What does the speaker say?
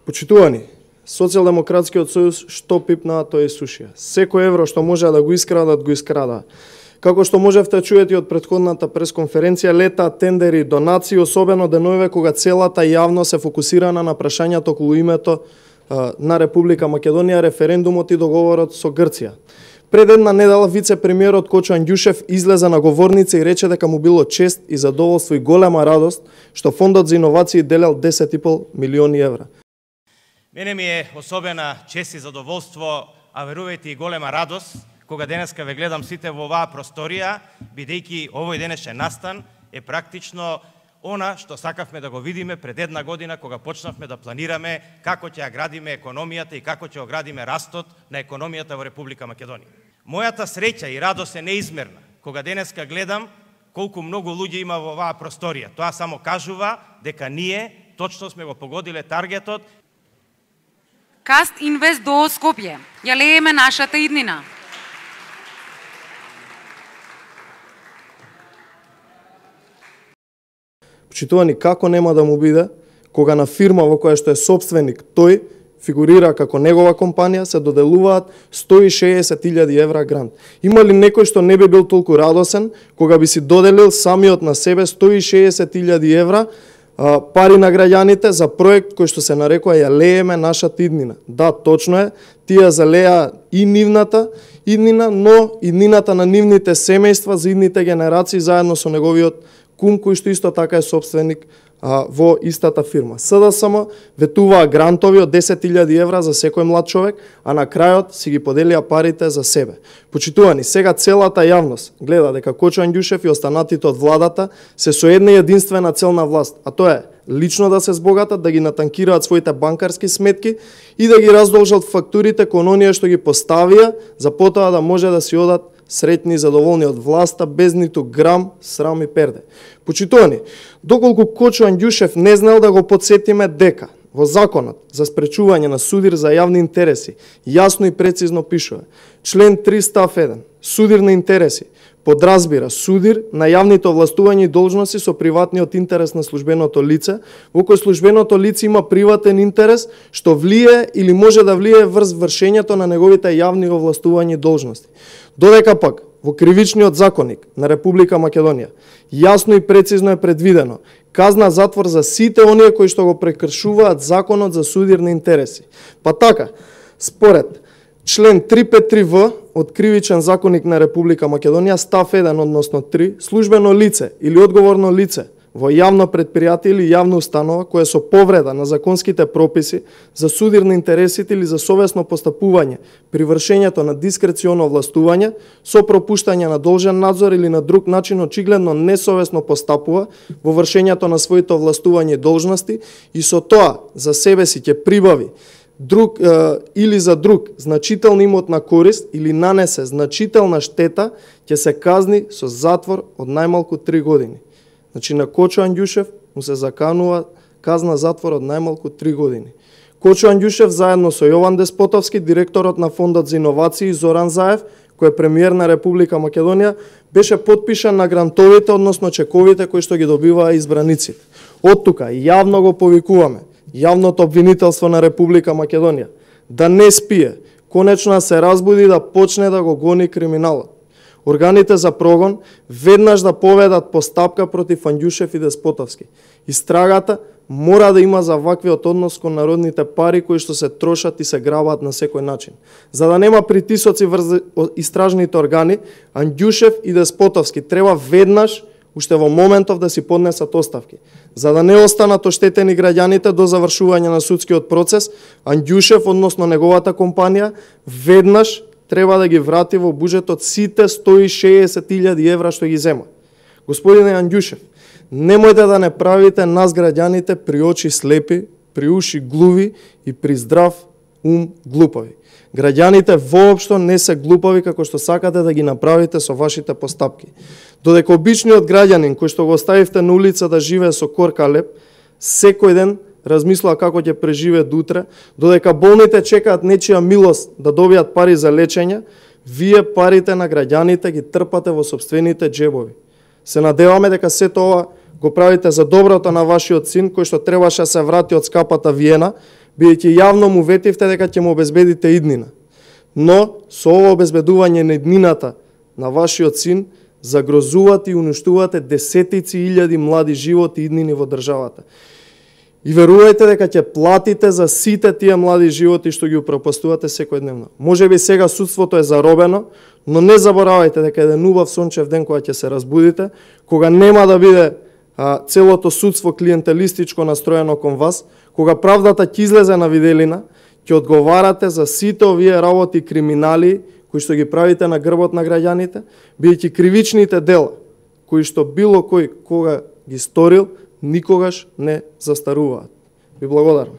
Почитувани, Социјалдемократскиот сојуз што пипнаа, тој сушија. Секој евро што може да го искрадат, го искрадаа. Како што можевте чуете од претходната пресконференција, летаат тендери, донации, особено деновиве кога целата јавност се фокусирана на прашањето околу името на Република Македонија, референдумот и договорот со Грција. Пред една недела вице-премиерот Кочо Анѓушев излезе на говорница и рече дека му било чест и задоволство и голема радост што Фондот за иновации делел 10,5 милиони евра. Мене ми е особена чест и задоволство, а верувајте и голема радост, кога денеска ве гледам сите во оваа просторија, бидејќи овој денешен настан е практично она што сакавме да го видиме пред една година кога почнавме да планираме како ќе ја градиме економијата и како ќе ја градиме растот на економијата во Република Македонија. Мојата среќа и радост е неизмерна кога денеска гледам колку многу луѓе има во оваа просторија. Тоа само кажува дека ние точно сме го погодиле таргетот. Каст Инвест до Скопје. Ја лееме нашата иднина. Почитувани, како нема да му биде кога на фирма во која што е собственик тој фигурира како негова компанија се доделуваат 160.000 евра грант. Има ли некој што не би бил толку радосен кога би си доделил самиот на себе 160.000 евра пари на граѓаните за проект кој што се нарекува Ја лееме нашата иднина? Да, точно е, тие залеа и нивната иднина, но иднината на нивните семејства за идните генерации заедно со неговиот кум кој што исто така е собственик во истата фирма. СДСМ ветуваа грантови од 10.000 евра за секој млад човек, а на крајот си ги поделија парите за себе. Почитувани, сега целата јавност гледа дека Кочо Анѓушев и останатите од владата се со една единствена цел на власт, а тоа е лично да се збогатат, да ги натанкираат своите банкарски сметки и да ги раздолжат фактурите кон оние што ги поставија, за потоа да може да си одат сретни и задоволни од власта без ниту грам срам и перде. Почитувани, доколку Кочо Анѓушев не знел да го подсетиме дека во законот за спречување на судир за јавни интереси јасно и прецизно пишува член 3 став 1. Судир на интереси подразбира судир на јавните овластувања и должности со приватниот интерес на службеното лице, во кој службеното лице има приватен интерес што влие или може да влие врз вршењето на неговите јавни овластувања и должности. Додека пак во кривичниот законник на Република Македонија јасно и прецизно е предвидено казна затвор за сите оние кои што го прекршуваат законот за судир на интереси. Па така, според член 353В од Кривичен законник на Република Македонија, став 1, односно 3, службено лице или одговорно лице во јавно предпријатие или јавна установа која со повреда на законските прописи за судир на интересите или за совесно постапување при вршењето на дискреционо овластување, со пропуштање на должен надзор или на друг начин очигледно несовесно постапува во вршењето на своите овластувања и должности и со тоа за себе си ќе прибави друг или за друг значителна имотна корист или нанесе значителна штета, ќе се казни со затвор од најмалку 3 години. Значи на Кочо Анѓушев му се заканува казна затвор од најмалку 3 години. Кочо Анѓушев заедно со Јован Деспотовски, директорот на Фондот за иновации, Зоран Заев, кој е премиер на Република Македонија, беше потпишан на грантовите, односно чековите кои што ги добиваа избраниците. Од тука јавно го повикуваме јавното обвинителство на Република Македонија да не спие, конечно да се разбуди и да почне да го гони криминалот. Органите за прогон веднаш да поведат постапка против Анѓушев и Деспотовски. Истрагата мора да има за ваквиот однос кон народните пари кои што се трошат и се грабат на секој начин. За да нема притисоци врз истражните органи, Анѓушев и Деспотовски треба веднаш уште во моментов да си поднесат оставки. За да не останат оштетени граѓаните до завршување на судскиот процес, Анѓушев, односно неговата компанија, веднаш треба да ги врати во буџетот сите 160.000 евра што ги зема. Господине Анѓушев, немојте да не правите нас граѓаните при очи слепи, при уши глуви и при здрав ум глупави. Граѓаните воопшто не се глупави како што сакате да ги направите со вашите постапки. Додека обичниот граѓанин кој што го оставивте на улица да живее со корка леп, секој ден размислува како ќе преживее до утре, додека болните чекаат нечија милост да добијат пари за лечење, вие парите на граѓаните ги трпате во сопствените џебови. Се надеваме дека сето ова го правите за доброто на вашиот син кој што требаше да се врати од скапата Виена, бидејќи јавно му ветивте дека ќе му обезбедите иднина. Но со ова обезбедување на иднината на вашиот син загрозувате и уништувате десетици илјади млади животи и иднини во државата. И верувајте дека ќе платите за сите тие млади животи што ги упропастувате секојдневно. Можеби сега судството е заробено, но не заборавајте дека еден убав сончев ден кога ќе се разбудите, кога нема да биде целото судство клиентелистичко настроено кон вас, кога правдата ќе излезе на виделина, ќе одговарате за сите овие работи и криминали кои што ги правите на грбот на граѓаните, бидејќи кривичните дела кои што било кој кога ги сторил, никогаш не застаруваат. Ви благодарам.